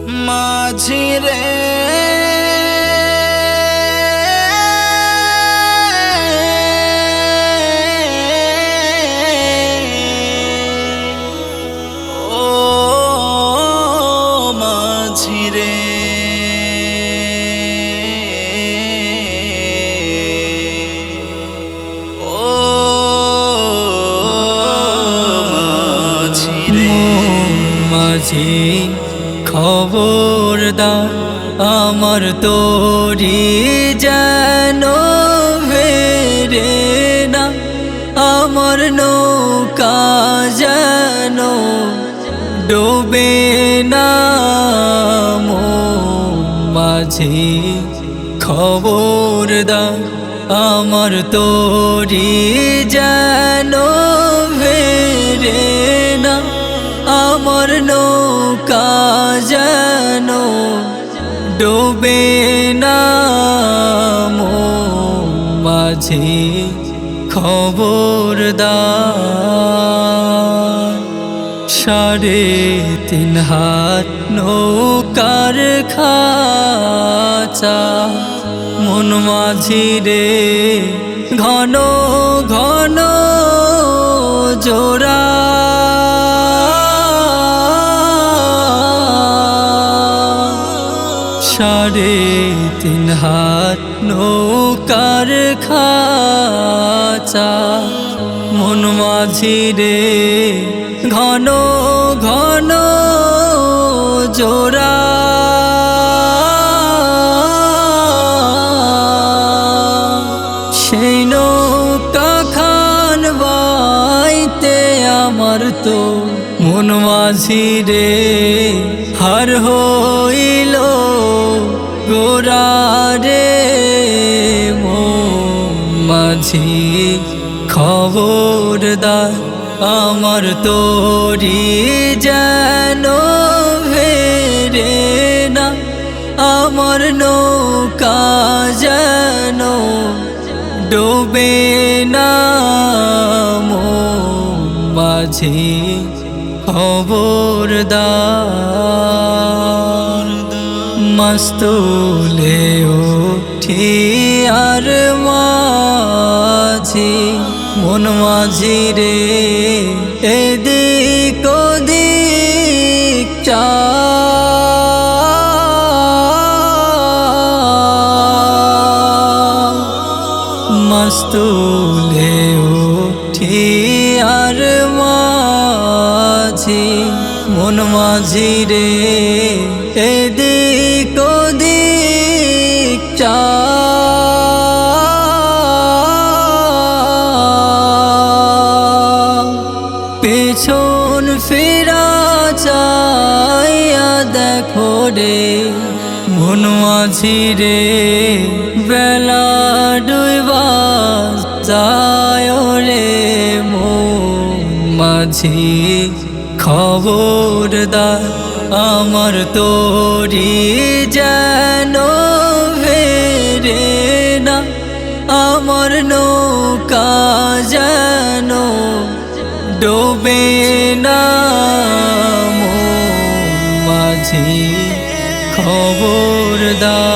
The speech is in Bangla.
মাঝি রে ও মাঝি রে ও মাঝি রে মাঝি খবরদার আমার তোরি যেন ভেরে না, আমার নৌকা যেন ডোবে না। মাঝি খবরদার আমার তোরি যেন ভেরে না, আমার নৌকা যেন ডোবে না। মাঝি খবরদার 3.5 হাত নৌকার খাঁচা মন মাঝি রে ঘন ঘন জোড়া। 3.5 হাত নৌকার খাঁচা মন মাঝি রে ঘন ঘন জোড়া। সেই নৌকা খান বাইতে আমার তো মন মাঝি রে হার হইল গোরা রে। মাঝি খবরদার আমার তোরি যেন ভেরে না, আমার নৌকা যেন ডোবে না। মাঝি খবরদার মস্তুলে উঠি আর মাঝি মন মাঝি রে এদিক ওদিক মস্তুলে উঠি আর মাঝি মন মাঝি রে এদিক ওদিক পেছন ফিরা চাইয়া দেখো রে মন মাঝি রে বেলা ডুবা যায় রে। মাঝি খবরদার আমার তোরি যেন ভেরে না, আমার নৌকা যেন ডোবে না। মাঝি খবরদার।